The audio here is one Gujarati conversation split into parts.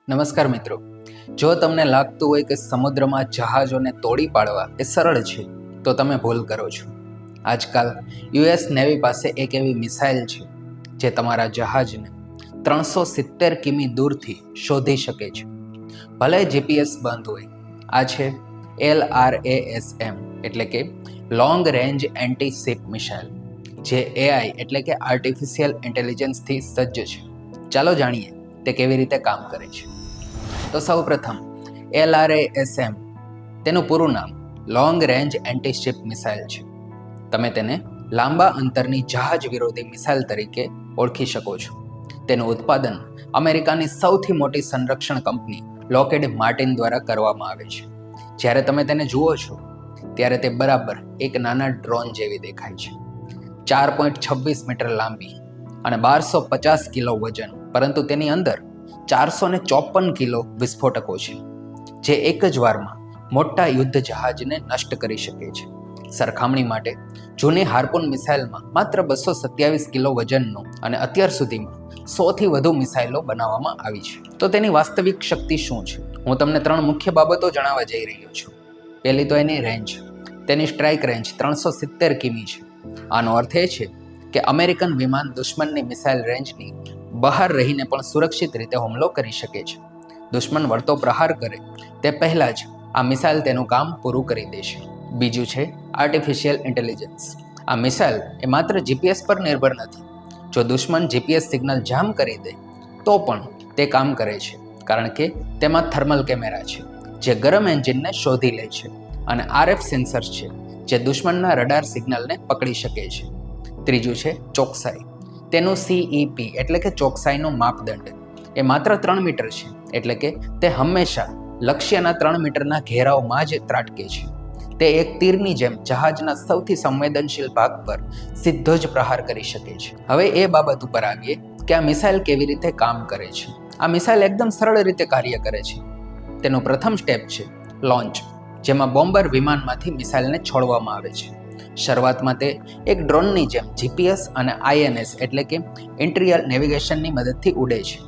નમસ્કાર મિત્રો, જો તમને લાગતું હોય કે સમુદ્રમાં જહાજોને તોડી પાડવા એ સરળ છે તો તમે ભૂલ કરો છો. આજકાલ યુએસ નેવી પાસે એક એવી મિસાઇલ છે જે તમારા જહાજને 370 કિમી દૂરથી શોધી શકે છે, ભલે જીપીએસ બંધ હોય. આ છે LRASM એટલે કે long range anti ship missile, જે AI એટલે કે આર્ટિફિશિયલ ઇન્ટેલિજન્સથી સજ્જ છે. ચાલો જાણીએ તે કેવી રીતે કામ કરે છે. તો સૌ પ્રથમ LRASM, તેનું પૂરું નામ long range anti ship missile છે. તમે તેને લાંબા અંતરની જહાજ વિરોધી મિસાઇલ તરીકે ઓળખી શકો છો. તેનું ઉત્પાદન અમેરિકાની સૌથી મોટી સંરક્ષણ કંપની લોકહેડ માર્ટિન દ્વારા કરવામાં આવે છે. જ્યારે તમે તેને જુઓ છો ત્યારે તે બરાબર એક નાના ડ્રોન જેવી દેખાય છે. 4.26 મીટર લાંબી અને 1250 કિલો વજન, પરંતુ તેની અંદર 454 કિલો વિસ્ફોટકો છે, જે એક જ વારમાં મોટા યુદ્ધ જહાજને નષ્ટ કરી શકે છે. સરખામણી માટે જૂની હાર્પૂન મિસાઇલમાં માત્ર 227 કિલો વજનનું અને અત્યાર સુધીમાં 100થી વધુ મિસાઇલો બનાવવામાં આવી છે. તો તેની વાસ્તવિક શક્તિ શું છે? હું તમને 3 મુખ્ય બાબતો જણાવવા જઈ રહ્યો છું. પહેલી તો એની રેન્જ. તેની સ્ટ્રાઇક રેન્જ 370 કિમી છે. આનો અર્થ એ છે કે અમેરિકન વિમાન દુશ્મનની મિસાઇલ રેન્જની બહાર રહીને પણ સુરક્ષિત રીતે હુમલો કરી શકે છે. દુશ્મન વળતો પ્રહાર કરે તે પહેલાં જ આ મિસાઇલ તેનું કામ પૂરું કરી દેશે. બીજું છે આર્ટિફિશિયલ ઇન્ટેલિજન્સ. આ મિસાઇલ એ માત્ર જીપીએસ પર નિર્ભર નથી. જો દુશ્મન જીપીએસ સિગ્નલ જામ કરી દે તો પણ તે કામ કરે છે, કારણ કે તેમાં થર્મલ કેમેરા છે જે ગરમ એન્જિનને શોધી લે છે, અને RF સેન્સર છે જે દુશ્મનના રડાર સિગ્નલને પકડી શકે છે. ત્રીજું છે ચોકસાઈ. તેનું CEP એટલે કે ચોકસાઈનું માપદંડ એ માત્ર 3 મીટર છે, એટલે કે તે હંમેશા લક્ષ્યના 3 મીટરના ઘેરાવમાં જ ત્રાટકે છે. તે એક તીરની જેમ જહાજના સૌથી સંવેદનશીલ ભાગ પર સીધો જ પ્રહાર કરી શકે છે. હવે એ બાબત ઉપર આવીએ કે આ મિસાઇલ કેવી રીતે કામ કરે છે. આ મિસાઇલ એકદમ સરળ રીતે કાર્ય કરે છે. તેનું પ્રથમ સ્ટેપ છે લોન્ચ, જેમાં બોમ્બર વિમાનમાંથી મિસાઇલને છોડવામાં આવે છે. શરૂઆતમાં તે એક ડ્રોનની જેમ જીપીએસ અને INS એટલે કે ઇન્ટિરિયર નેવિગેશનની મદદથી ઉડે છે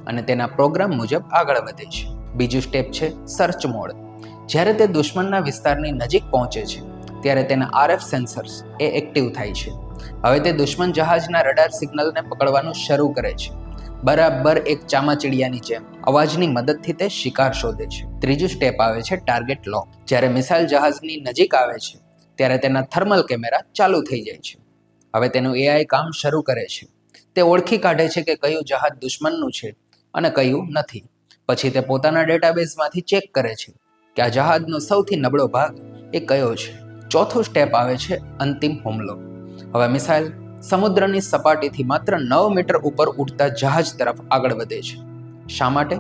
અને તેના પ્રોગ્રામ મુજબ આગળ વધે છે. બીજું સ્ટેપ છે સર્ચ મોડ. જ્યારે તે દુશ્મનના વિસ્તારની નજીક પહોંચે છે ત્યારે તેના RF સેન્સર્સ એ એક્ટિવ થાય છે. હવે તે દુશ્મન જહાજના રડાર સિગ્નલને પકડવાનું શરૂ કરે છે. બરાબર એક ચામાચીડિયાની જેમ અવાજની મદદથી તે શિકાર શોધે છે. ત્રીજું સ્ટેપ આવે છે ટાર્ગેટ લોક. જ્યારે મિસાઇલ જહાજની નજીક આવે છે ત્યારે તેના થર્મલ કેમેરા ચાલુ થઈ જાય છે. હવે તેનું AI કામ શરૂ કરે છે. તે ઓળખી કાઢે છે કે કયું જહાજ દુશ્મનનું છે અને કયું નથી. પછી તે પોતાના ડેટાબેઝમાંથી ચેક કરે છે કે આ જહાજનો સૌથી નબળો ભાગ એ કયો છે. ચોથું સ્ટેપ આવે છે અંતિમ હુમલો. હવે મિસાઇલ સમુદ્રની સપાટીથી માત્ર 9 મીટર ઉપર ઉડતા જહાજ તરફ આગળ વધે છે. શા માટે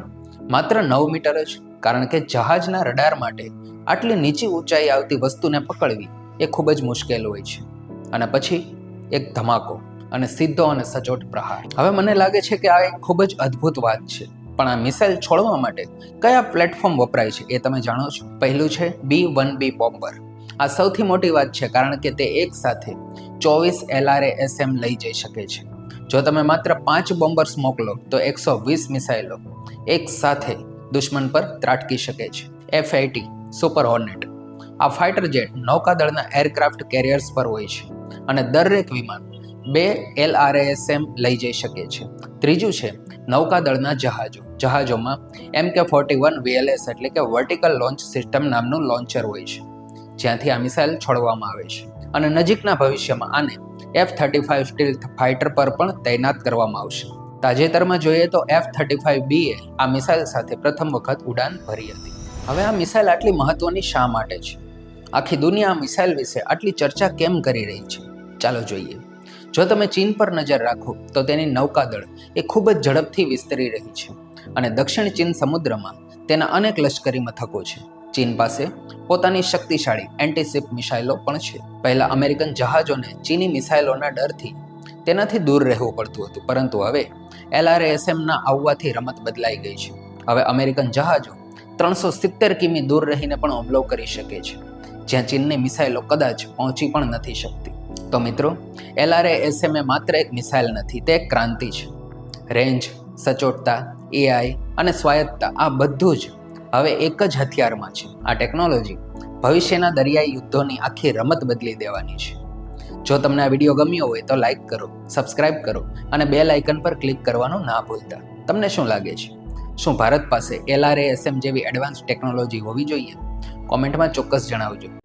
માત્ર 9 મીટર જ? કારણ કે જહાજના રડાર માટે આટલી નીચી ઊંચાઈ આવતી વસ્તુને પકડવી એ ખૂબ જ મુશ્કેલ હોય છે. અને પછી એક ધમાકો અને સીધો અને સચોટ પ્રહાર. હવે મને લાગે છે કે આ એક ખૂબ જ અદ્ભુત વાત છે, પણ આ મિસાઇલ છોડવા માટે કયા પ્લેટફોર્મ વપરાય છે એ તમે જાણો છો? પહેલું છે B-1B બોમ્બર. આ સૌથી મોટી વાત છે, કારણ કે તે એક સાથે 24 LRASM લઈ જઈ શકે છે. જો તમે માત્ર 5 બોમ્બર્સ મોકલો તો 120 મિસાઇલો એક સાથે દુશ્મન પર ત્રાટકી શકે છે. F-80 super hornet. આ ફાઇટર જેટ નૌકાદળના એરક્રાફ્ટ કેરિયર્સ પર હોય છે અને દરેક વિમાન 2 LRASM લઈ જઈ શકે છે. ત્રીજું છે નૌકાદળના જહાજો. જહાજોમાં MK-41 VLS એટલે કે વર્ટિકલ લોન્ચ સિસ્ટમ નામનું લોન્ચર હોય છે, જ્યાંથી આ મિસાઇલ છોડવામાં આવે છે. અને નજીકના ભવિષ્યમાં આને F-35 સ્ટીલ્થ ફાઇટર પર પણ તૈનાત કરવામાં આવશે. તાજેતરમાં જોઈએ તો F-35B એ આ મિસાઇલ સાથે પ્રથમ વખત ઉડાન ભરી હતી. હવે આ મિસાઇલ આટલી મહત્વની શા માટે છે? આખી દુનિયા આ મિસાઇલ વિશે આટલી ચર્ચા કેમ કરી રહી છે? ચાલો જોઈએ. જો તમે ચીન પર નજર રાખો તો તેની નૌકાદળ એ ખૂબ જ ઝડપથી વિસ્તરી રહી છે અને દક્ષિણ ચીન સમુદ્રમાં તેના અનેક લશ્કરી મથકો છે. ચીન પાસે પોતાની શક્તિશાળી એન્ટી-શિપ મિસાઇલો પણ છે. પહેલા અમેરિકન જહાજોને ચીની મિસાઇલોના ડરથી તેનાથી દૂર રહેવું પડતું હતું, પરંતુ હવે LRASMના આવવાથી રમત બદલાઈ ગઈ છે. હવે અમેરિકન જહાજો 370 કિમી દૂર રહીને પણ હુમલો કરી શકે છે, જ્યાં ચીનની મિસાઇલો કદાચ પહોંચી પણ નથી શકતી. તો મિત્રો, LRASM એ માત્ર એક મિસાઇલ નથી, તે એક ક્રાંતિ છે. રેન્જ, સચોટતા, AI અને સ્વાયત્તતા આ બધું જ હવે એક જ હથિયારમાં છે. આ ટેકનોલોજી ભવિષ્યના દરિયાઈ યુદ્ધોની આખી રમત બદલી દેવાની છે. જો તમને આ વિડીયો ગમ્યો હોય તો લાઈક કરો, સબસ્ક્રાઇબ કરો અને બેલ આઇકન પર ક્લિક કરવાનું ના ભૂલતા. તમને શું લાગે છે? શું ભારત પાસે LRASM જેવી એડવાન્સ ટેકનોલોજી હોવી જોઈએ? કોમેન્ટમાં ચોક્કસ જણાવજો.